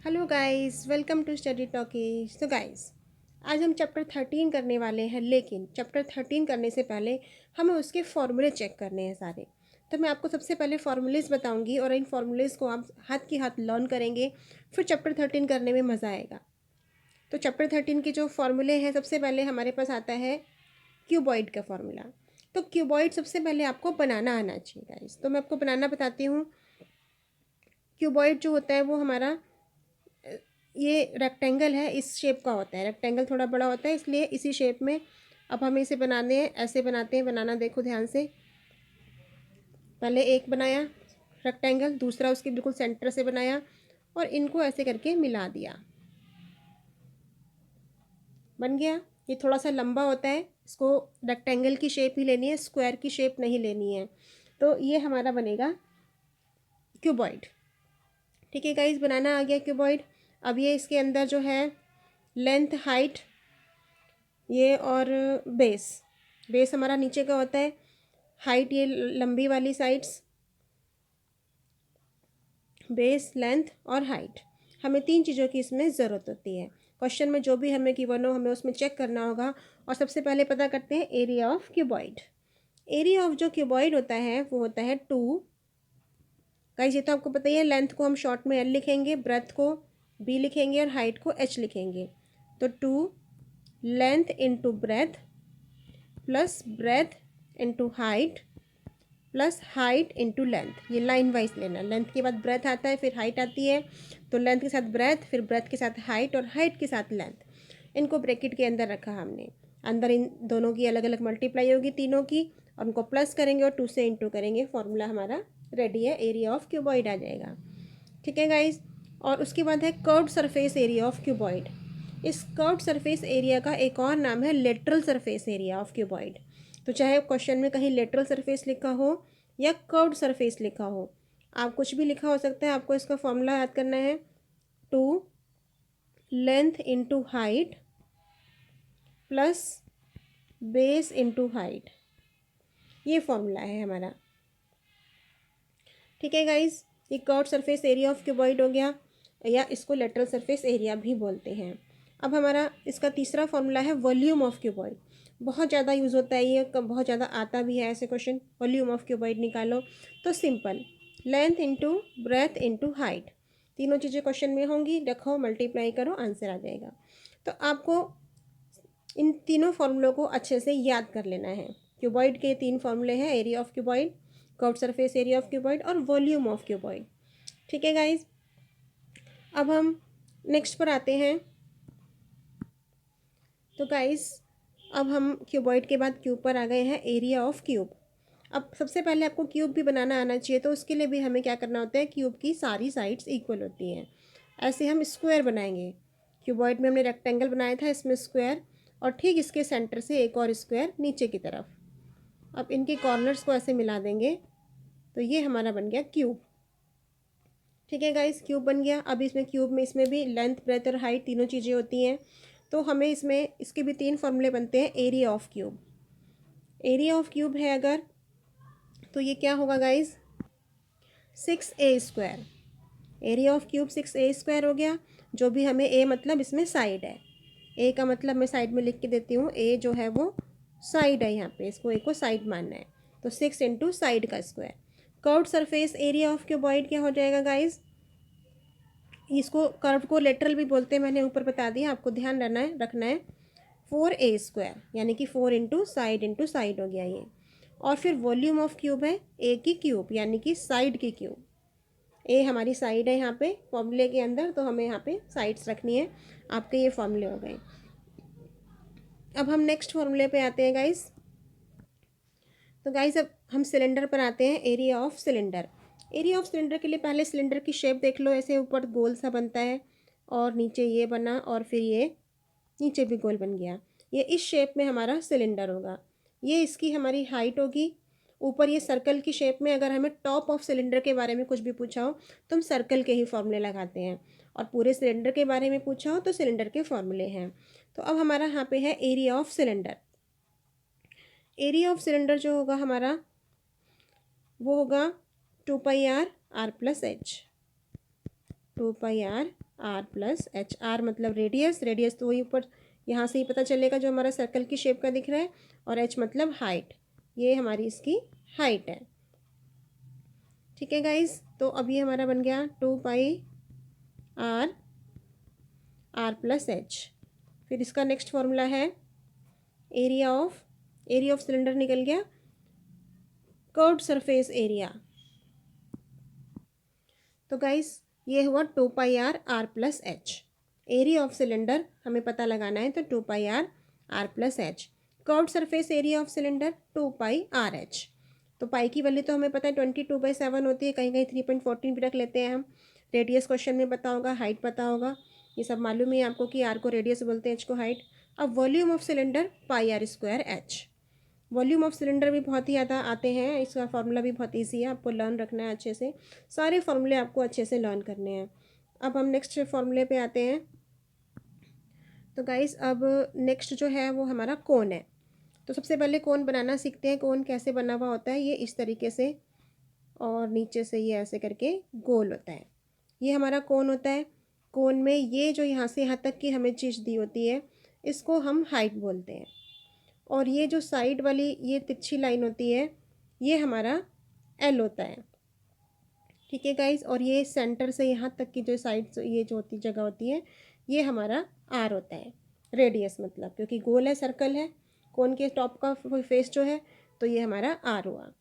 Hello guys, welcome to Study Talkies. तो guys, आज हम चैप्टर 13 करने वाले हैं, लेकिन चैप्टर 13 करने से पहले हमें उसके फॉर्मूले चेक करने हैं सारे। तो मैं आपको सबसे पहले फॉर्मूलेज बताऊंगी और इन फॉर्मूलेज को आप हाथ की हाथ लर्न करेंगे, फिर चैप्टर 13 करने में मज़ा आएगा। तो चैप्टर 13 के जो फॉर्मूले हैं, सबसे पहले हमारे पास आता है क्यूबॉइड का फॉर्मूला। तो क्यूबॉइड सबसे पहले आपको बनाना आना चाहिए गाइस। तो मैं आपको बनाना बताती हूँ। क्यूबॉइड जो होता है वो हमारा ये रेक्टेंगल है, इस शेप का होता है। रेक्टेंगल थोड़ा बड़ा होता है, इसलिए इसी शेप में अब हमें इसे बनाने हैं। ऐसे बनाते हैं, बनाना देखो ध्यान से। पहले एक बनाया रेक्टेंगल, दूसरा उसके बिल्कुल सेंटर से बनाया और इनको ऐसे करके मिला दिया, बन गया। ये थोड़ा सा लंबा होता है, इसको रेक्टेंगल की शेप ही लेनी है, स्क्वायर की शेप नहीं लेनी है। तो ये हमारा बनेगा क्यूबॉइड। ठीक है गाइस, बनाना आ गया क्यूबॉइड। अब ये इसके अंदर जो है लेंथ, हाइट, ये और बेस। बेस हमारा नीचे का होता है, हाइट ये लंबी वाली साइड्स, बेस, लेंथ और हाइट। हमें तीन चीज़ों की इसमें ज़रूरत होती है। क्वेश्चन में जो भी हमें गिवन हो, हमें उसमें चेक करना होगा। और सबसे पहले पता करते हैं area of cuboid. Area of जो क्यूबॉइड होता है वो होता है 2। गाइस, ये तो आपको पता ही है। लेंथ को हम शॉर्ट में L लिखेंगे, ब्रेथ को B लिखेंगे और हाइट को H लिखेंगे। तो 2 length into breadth plus breadth into height plus height into length. ये लाइन वाइज लेना, लेंथ के बाद ब्रेथ आता है, फिर हाइट आती है। तो लेंथ के साथ ब्रेथ, फिर ब्रेथ के साथ हाइट और हाइट के साथ लेंथ। इनको ब्रैकेट के अंदर रखा हमने। अंदर इन दोनों की अलग अलग मल्टीप्लाई होगी तीनों की, और उनको प्लस करेंगे और 2 से इंटू करेंगे। फॉर्मूला हमारा रेडी है, एरिया ऑफ क्यूबॉइड आ जाएगा। ठीक है गाइज। और उसके बाद है curved surface area of cuboid. इस कर्व्ड सरफेस एरिया का एक और नाम है lateral surface area of cuboid. तो चाहे क्वेश्चन में कहीं लेटरल सरफेस लिखा हो या कर्व्ड सरफेस लिखा हो, आप कुछ भी लिखा हो सकता है। आपको इसका फॉर्मूला याद करना है, 2 length into height plus base into height. ये फॉर्मूला है हमारा। ठीक है गाइज, ये curved surface area of cuboid हो गया, या इसको लेटरल सरफेस एरिया भी बोलते हैं। अब हमारा इसका तीसरा फॉर्मूला है वॉल्यूम ऑफ क्यूबॉइड। बहुत ज़्यादा यूज़ होता है ये, बहुत ज़्यादा आता भी है ऐसे क्वेश्चन। वॉल्यूम ऑफ क्यूबॉइड निकालो, तो simple length into breadth into height, तीनों चीज़ें क्वेश्चन में होंगी। रखो, मल्टीप्लाई करो, आंसर आ जाएगा। तो आपको इन तीनों फार्मूलों को अच्छे से याद कर लेना है। क्यूबॉइड के 3 फार्मूले हैं, area of cuboid, curved surface area of cuboid और वॉल्यूम ऑफ क्यूबॉइड। ठीक है गाइज, अब हम नेक्स्ट पर आते हैं। तो गाइज, अब हम क्यूबॉइड के बाद क्यूब पर आ गए हैं, एरिया ऑफ क्यूब। अब सबसे पहले आपको क्यूब भी बनाना आना चाहिए। तो उसके लिए भी हमें क्या करना होता है, क्यूब की सारी साइड्स इक्वल होती हैं। ऐसे हम स्क्वायर बनाएंगे। क्यूबॉइड में हमने रेक्टेंगल बनाया था, इसमें स्क्वायर, और ठीक इसके सेंटर से एक और स्क्वायर नीचे की तरफ। अब इनके कॉर्नर्स को ऐसे मिला देंगे, तो ये हमारा बन गया क्यूब। ठीक है गाइस, क्यूब बन गया। अब इसमें क्यूब में इसमें भी लेंथ, ब्रेथ और हाइट तीनों चीज़ें होती हैं। तो हमें इसमें इसके भी 3 फॉर्मूले बनते हैं area of cube. Area of cube है अगर, तो ये क्या होगा guys, 6a²। Area of cube 6a² हो गया। जो भी हमें ए मतलब इसमें साइड है, ए का मतलब मैं साइड में लिख के देती हूँ। ए जो है वो साइड है, यहाँ पे इसको ए को साइड मानना है। तो 6 इंटू साइड का square. Curved surface area of cuboid क्या हो जाएगा गाइज, इसको कर्व को लेटरल भी बोलते हैं, मैंने ऊपर बता दिया, आपको ध्यान रखना है। 4a², यानी कि 4 इंटू साइड हो गया ये। और फिर वॉल्यूम ऑफ क्यूब है ए की क्यूब, यानी कि साइड की क्यूब। ए हमारी साइड है यहाँ पे फॉर्मूले के अंदर, तो हमें यहाँ पे साइड्स रखनी है। आपके ये फॉर्मूले हो गए। अब हम नेक्स्ट फॉर्मूले पे आते हैं गाइस। तो गाइस, अब हम सिलेंडर पर आते हैं, area of cylinder. Area of cylinder के लिए पहले सिलेंडर की शेप देख लो। ऐसे ऊपर गोल सा बनता है और नीचे ये बना, और फिर ये नीचे भी गोल बन गया। ये इस शेप में हमारा सिलेंडर होगा। ये इसकी हमारी हाइट होगी। ऊपर ये सर्कल की शेप में, अगर हमें टॉप ऑफ सिलेंडर के बारे में कुछ भी पूछा हो तो हम सर्कल के ही फॉर्मूले लगाते हैं, और पूरे सिलेंडर के बारे में पूछा हो तो सिलेंडर के फॉर्मूले हैं। तो अब हमारा यहाँ पे है area of cylinder. Area of cylinder जो होगा हमारा, वो होगा 2πr r+h। 2πr r plus h. R मतलब रेडियस, रेडियस तो वही ऊपर यहाँ से ही पता चलेगा जो हमारा सर्कल की शेप का दिख रहा है, और एच मतलब हाइट, ये हमारी इसकी हाइट है। ठीक है गाइस, तो अब ये हमारा बन गया 2 pi R, R plus H. फिर इसका नेक्स्ट फॉर्मूला है एरिया ऑफ सिलेंडर निकल गया, कर्व्ड सरफेस एरिया। तो गाइस ये हुआ 2 pi R, R plus H. Area of cylinder हमें पता लगाना है, तो 2 pi R, R plus H. Curved surface area of cylinder 2 pi R H. तो पाई की वैल्यू तो हमें पता है 22/7 होती है, कहीं कहीं 3.14 भी रख लेते हैं हम। रेडियस क्वेश्चन में पता होगा, हाइट पता होगा, ये सब मालूम है आपको कि आर को रेडियस बोलते हैं, एच को हाइट। अब volume of cylinder πr²h। Volume of cylinder भी बहुत ही ज़्यादा आते हैं, इसका फार्मूला भी बहुत इजी है, आपको लर्न रखना है अच्छे से, सारे फार्मूले आपको अच्छे से लर्न करने हैं। अब हम नेक्स्ट फार्मूले पे आते हैं। तो गाइस अब नेक्स्ट जो है वो हमारा कोन है। तो सबसे पहले कोन बनाना सीखते हैं। कोन कैसे बना हुआ होता है, ये इस तरीके से, और नीचे से ये ऐसे करके गोल होता है, ये हमारा कोन होता है। कोन में ये जो यहाँ से यहाँ तक की हमें चीज़ दी होती है, इसको हम हाइट बोलते हैं। और ये जो साइड वाली ये तिरछी लाइन होती है, ये हमारा एल होता है। ठीक है गाइस, और ये सेंटर से यहाँ तक की जो साइड ये जो होती जगह होती है, ये हमारा आर होता है, रेडियस मतलब, क्योंकि गोल है, सर्कल है, कोन के टॉप का फेस जो है, तो ये हमारा आर हुआ।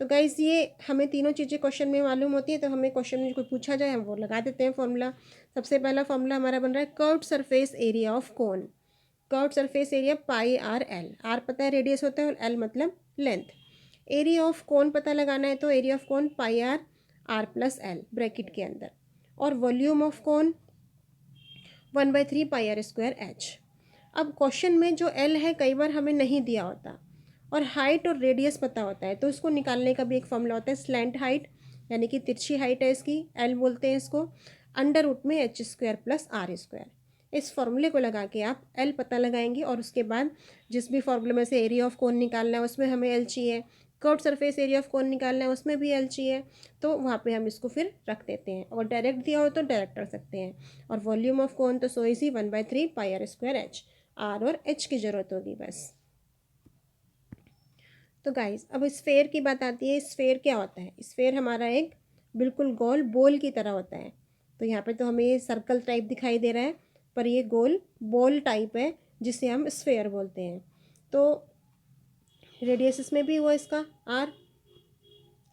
तो गाइस ये हमें तीनों चीज़ें क्वेश्चन में मालूम होती है, तो हमें क्वेश्चन में कोई पूछा जाए हम वो लगा देते हैं फॉर्मूला। सबसे पहला फॉर्मूला हमारा बन रहा है curved surface area of cone. Curved surface area πr/l, r पता है रेडियस होता है और एल मतलब लेंथ। एरिया ऑफ कोन पता लगाना है, तो area of cone πr, r plus l bracket के अंदर, और वॉल्यूम ऑफ कोन 1/3 πr²h। अब क्वेश्चन में जो एल है कई बार हमें नहीं दिया होता, और हाइट और रेडियस पता होता है, तो इसको निकालने का भी एक फॉर्मूला होता है, स्लैंट हाइट, यानी कि तिरछी हाइट है इसकी, एल बोलते हैं इसको, √में h² + r²। इस फॉर्मूले को लगा के आप एल पता लगाएंगे, और उसके बाद जिस भी फॉर्मूले में से एरिया ऑफ कोन निकालना है उसमें हमें एल चाहिए, कर्व्ड सरफेस एरिया ऑफ कोन निकालना है उसमें भी एल चाहिए, तो वहाँ पे हम इसको फिर रख देते हैं। और डायरेक्ट दिया हो तो डायरेक्ट रख सकते हैं। और वॉल्यूम ऑफ कोन तो सो इजी 1/3 πr²h, आर और एच की ज़रूरत होगी बस। तो गाइस अब स्फेयर की बात आती है। स्फेयर क्या होता है? स्फेयर हमारा एक बिल्कुल गोल बॉल की तरह होता है। तो यहाँ पे तो हमें ये सर्कल टाइप दिखाई दे रहा है, पर ये गोल बॉल टाइप है जिसे हम स्फेयर बोलते हैं। तो रेडियस इसमें भी हुआ इसका आर,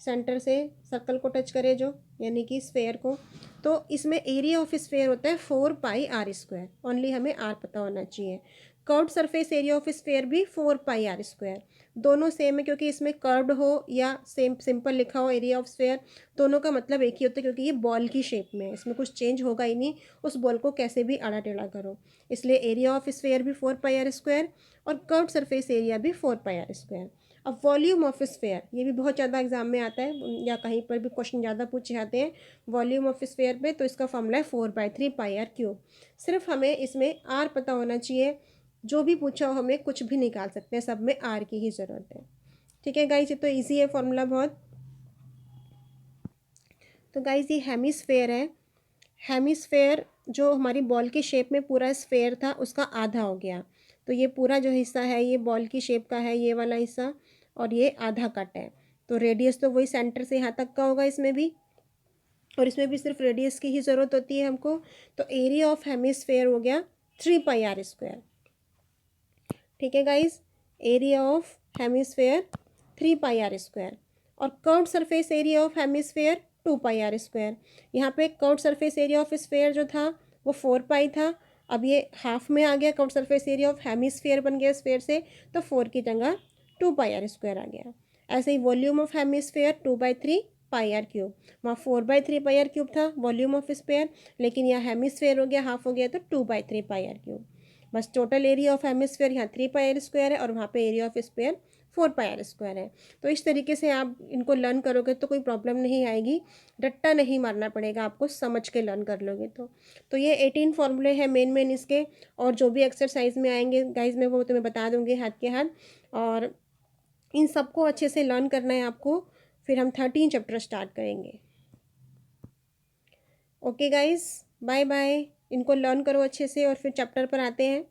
सेंटर से सर्कल को टच करे जो, यानी कि स्फेयर को। तो इसमें एरिया ऑफ स्फेयर होता है 4 πr²। ओनली हमें आर पता होना चाहिए। Curved surface area of sphere भी 4 πr²। दोनों सेम है, क्योंकि इसमें कर्व्ड हो या सेम सिंपल लिखा हो एरिया ऑफ स्फेयर, दोनों का मतलब एक ही होता है, क्योंकि ये बॉल की शेप में है, इसमें कुछ चेंज होगा ही नहीं, उस बॉल को कैसे भी आड़ा टेढ़ा करो। इसलिए एरिया ऑफ स्फेयर भी 4 πr² और कर्व्ड सरफेस एरिया भी 4 πr²। अब वॉल्यूम ऑफ स्फेयर, ये भी बहुत ज़्यादा एग्जाम में आता है, या कहीं पर भी क्वेश्चन ज़्यादा पूछे जाते हैं वॉल्यूम ऑफ स्फेयर पे, तो इसका फॉर्मूला है 4/3 πr³। सिर्फ हमें इसमें आर पता होना चाहिए, जो भी पूछा हो हमें कुछ भी निकाल सकते हैं, सब में आर की ही ज़रूरत है। ठीक है गाइज, ये तो ईजी है फॉर्मूला बहुत। तो गाइज ये हेमिस्फेयर है। हेमिस्फेयर जो हमारी बॉल की शेप में पूरा स्फेयर था उसका आधा हो गया, तो ये पूरा जो हिस्सा है ये बॉल की शेप का है, ये वाला हिस्सा, और ये आधा कट है। तो रेडियस तो वही सेंटर से यहाँ तक का होगा इसमें भी, और इसमें भी सिर्फ रेडियस की ही ज़रूरत होती है हमको। तो एरिया ऑफ हेमिस्फेयर हो गया 3 πr²। ठीक है guys, area of hemisphere 3 πr²। और curved surface area of hemisphere 2 πr²। यहाँ पे curved surface area of sphere जो था वो 4 पाई था, अब ये हाफ में आ गया, curved surface area of hemisphere बन गया स्फेयर से, तो 4 की जगह 2 πr² आ गया। ऐसे ही वॉल्यूम ऑफ हेमिस्फेयर 2/3 πr³। वहाँ 4/3 πr³ था वॉल्यूम ऑफ स्फेयर, लेकिन यहाँ हेमिस्फेयर हो गया, हाफ हो गया, तो 2/3 πr³। बस टोटल एरिया ऑफ हेमिस्फेयर यहाँ 3 πr² है, और वहाँ पे एरिया ऑफ स्फेयर 4 πr² है। तो इस तरीके से आप इनको लर्न करोगे तो कोई प्रॉब्लम नहीं आएगी, रट्टा नहीं मारना पड़ेगा आपको, समझ के लर्न कर लोगे तो ये 18 फार्मूले हैं मेन इसके, और जो भी एक्सरसाइज में आएंगे गाइज मैं वो तुम्हें बता दूँगी हाथ के हाथ, और इन सबको अच्छे से लर्न करना है आपको। फिर हम 13 चैप्टर स्टार्ट करेंगे। Okay guys. Bye bye. इनको लर्न करो अच्छे से और फिर चैप्टर पर आते हैं।